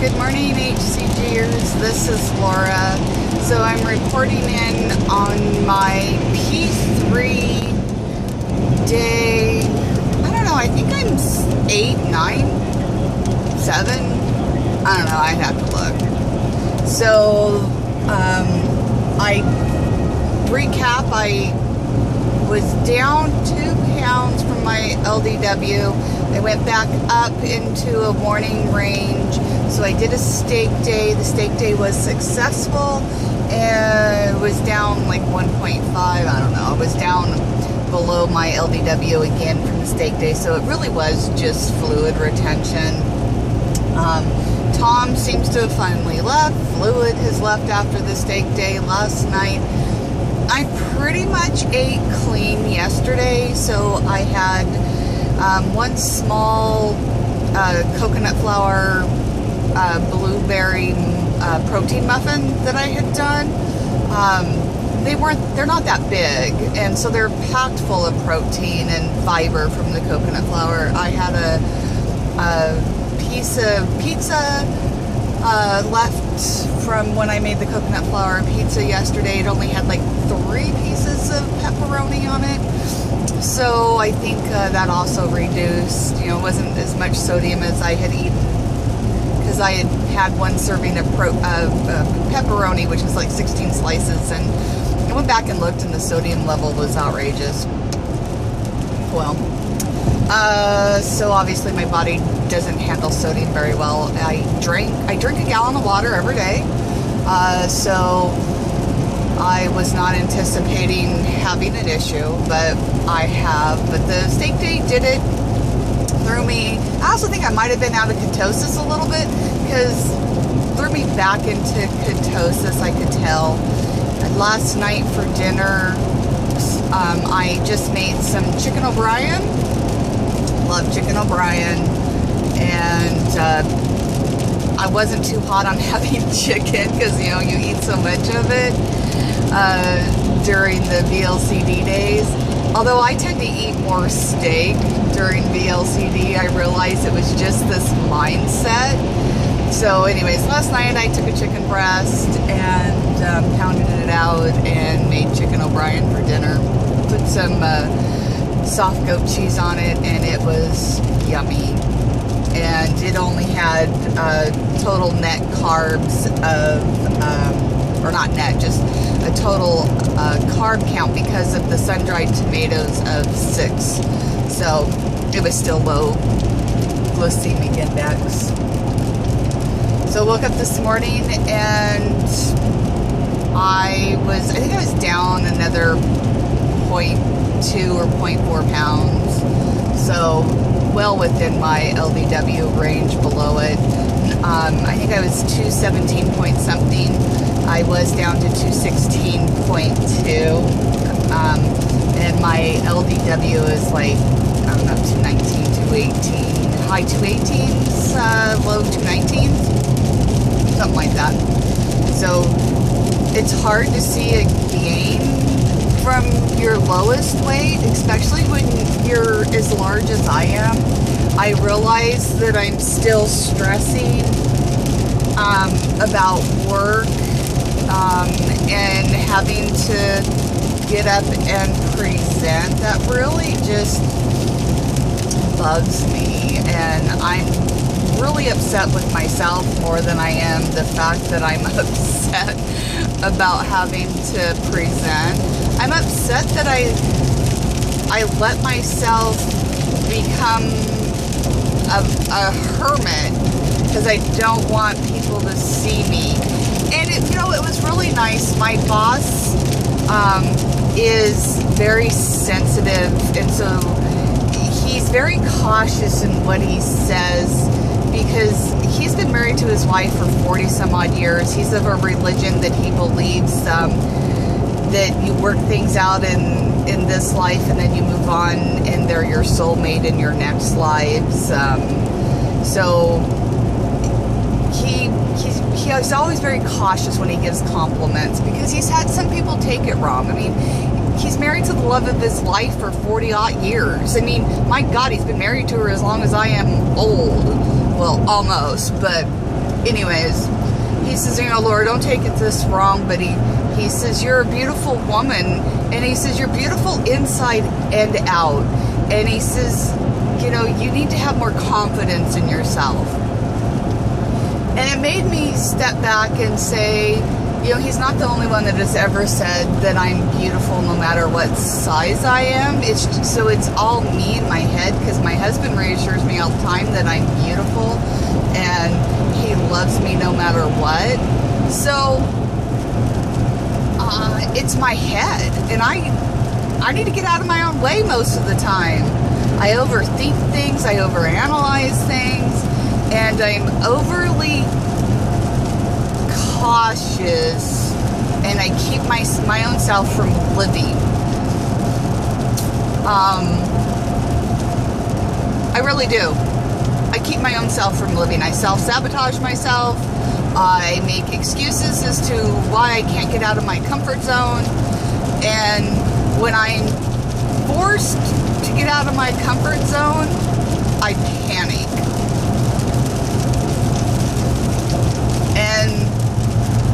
Good morning, HCGers. This is Laura. So I'm reporting in on my P3 day. I don't know, I think I'm 8, 9, 7. I don't know, I'd have to look. So, I was down 2 pounds from my LDW. I went back up into a warning range. So I did a steak day. The steak day was successful, and it was down like 1.5. I don't know. It was down below my LDW again from the steak day. So it really was just fluid retention. Tom seems to have finally left. Fluid has left after the steak day last night. I pretty much ate clean yesterday, so I had one small coconut flour blueberry protein muffin that I had done. They're not that big, and so they're packed full of protein and fiber from the coconut flour. I had a piece of pizza left from when I made the coconut flour pizza yesterday. It only had like 3 pieces of pepperoni on it. So I think that also reduced, it wasn't as much sodium as I had eaten, because I had 1 serving of pepperoni, which is like 16 slices, and I went back and looked, and the sodium level was outrageous. Well, so obviously my body doesn't handle sodium very well. I drink a gallon of water every day, so I was not anticipating having an issue, but I have. But the steak day did it through me. I also think I might have been out of ketosis a little bit, because threw me back into ketosis, I could tell. And last night for dinner, I just made some chicken O'Brien. Love chicken O'Brien. And I wasn't too hot on having chicken, because you eat so much of it during the VLCD days. Although I tend to eat more steak during VLCD, I realized it was just this mindset. So anyways, last night I took a chicken breast and pounded it out and made chicken O'Brien for dinner. Put some soft goat cheese on it, and it was yummy. And it only had total net carbs of, or not net, just a total carb count because of the sun-dried tomatoes of 6. So it was still low glycemic index. So I woke up this morning, and I think I was down another 0.2 or 0.4 pounds. So well within my LDW range, below it. I think I was 217 point something. I was down to 216.2. And my LDW is like, I don't know, 219, 218, high 218s, low 219s, something like that. So it's hard to see a gain from your lowest weight, especially when you're as large as I am. I realize that I'm still stressing about work and having to get up and present. That really just bugs me, and I'm really upset with myself more than I am the fact that I'm upset about having to present. I'm upset that I let myself become a hermit because I don't want people to see me. And it was really nice. My boss is very sensitive, and so he's very cautious in what he says, because he's been married to his wife for 40 some odd years. He's of a religion that he believes that you work things out in this life, and then you move on, and they're your soulmate in your next lives. So he's always very cautious when he gives compliments, because he's had some people take it wrong. I mean, he's married to the love of his life for 40-odd years. I mean, my God, he's been married to her as long as I am old. Well, almost, but anyways, he says, you know, Laura, don't take it this wrong, but he says, you're a beautiful woman, and he says, you're beautiful inside and out, and he says, you know, you need to have more confidence in yourself. And it made me step back and say, you know, he's not the only one that has ever said that I'm beautiful no matter what size I am. So it's all me in my head, because my husband reassures me all the time that I'm beautiful and he loves me no matter what. So it's my head, and I need to get out of my own way most of the time. I overthink things, I overanalyze things, and I'm overly cautious, and I keep my own self from living. I really do. I keep my own self from living. I self-sabotage myself. I make excuses as to why I can't get out of my comfort zone. And when I'm forced to get out of my comfort zone, I panic. And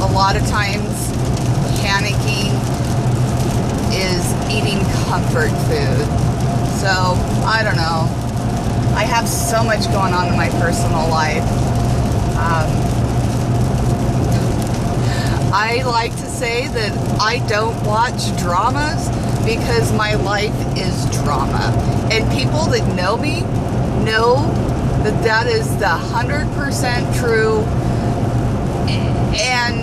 a lot of times, panicking is eating comfort food. So, I don't know. I have so much going on in my personal life. I like to say that I don't watch dramas because my life is drama. And people that know me know that that is the 100% true, and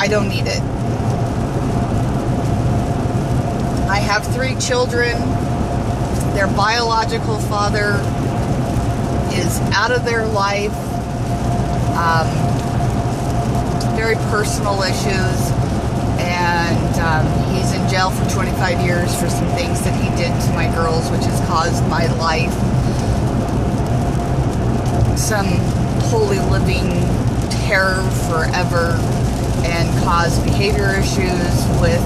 I don't need it. I have 3 children. Their biological father is out of their life. Very personal issues, and he's in jail for 25 years for some things that he did to my girls, which has caused my life some holy living terror forever, and caused behavior issues with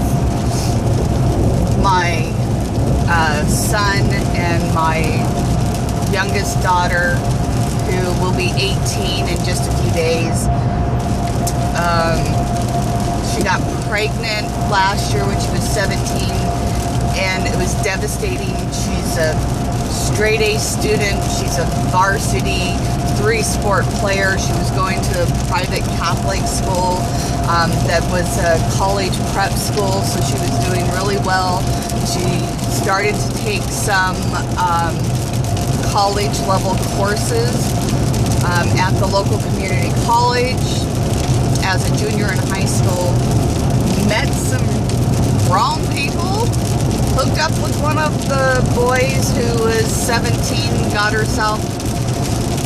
my son and my youngest daughter, who will be 18 in just a few days. She got pregnant last year when she was 17, and it was devastating. She's a straight A student. She's a varsity 3-sport player. She was going to a private Catholic school that was a college prep school, so she was doing really well. She started to take some college level courses at the local community college as a junior in high school. Met some wrong people, hooked up with one of the boys who was 17, got herself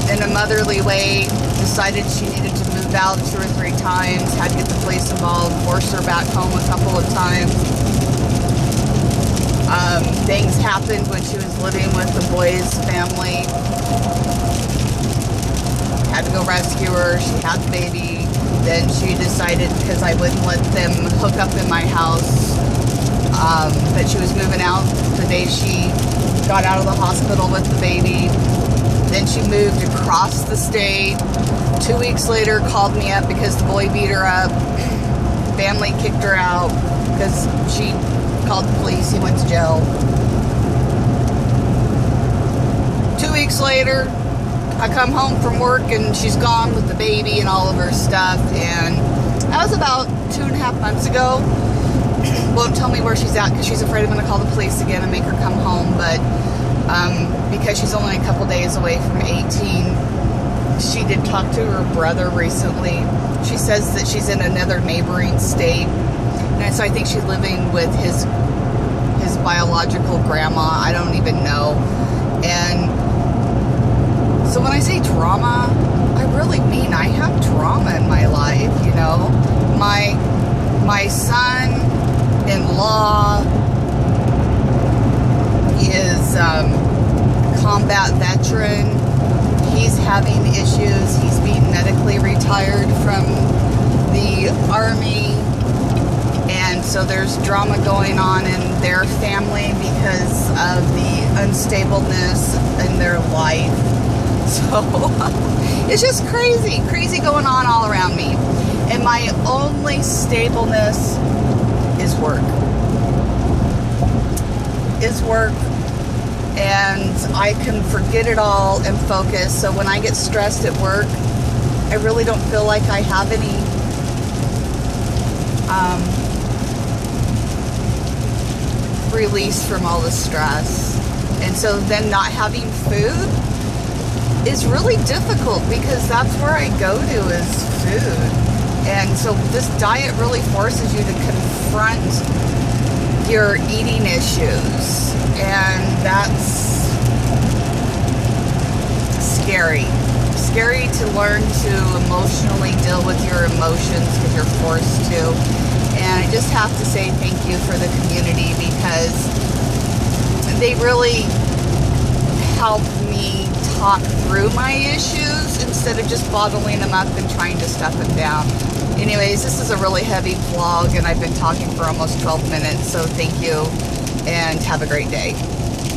in a motherly way, decided she needed to move out 2 or 3 times, had to get the police involved, forced her back home a couple of times. Things happened when she was living with the boy's family. Had to go rescue her. She had the baby. Then she decided, because I wouldn't let them hook up in my house, that she was moving out the day she got out of the hospital with the baby. Then she moved across the state. 2 weeks later, called me up because the boy beat her up. Family kicked her out because she called the police. He went to jail. 2 weeks later, I come home from work and she's gone with the baby and all of her stuff. And that was about 2.5 months ago. Won't tell me where she's at because she's afraid I'm going to call the police again and make her come home. But because she's only a couple days away from 18, she did talk to her brother recently. She says that she's in another neighboring state. And so I think she's living with his biological grandma. I don't even know. And so when I say drama, I really mean I have drama in my life, you know. My son-in-law is combat veteran. He's having issues. He's being medically retired from the Army. And so there's drama going on in their family because of the unstableness in their life. So it's just crazy going on all around me. And my only stableness is work. And I can forget it all and focus. So when I get stressed at work, I really don't feel like I have any release from all the stress. And so then not having food is really difficult, because that's where I go to is food. And so this diet really forces you to confront your eating issues, and that's scary to learn to emotionally deal with your emotions, because you're forced to. And I just have to say thank you for the community, because they really helped me talk through my issues instead of just bottling them up and trying to stuff them down. Anyways, this is a really heavy vlog, and I've been talking for almost 12 minutes, so thank you, and have a great day.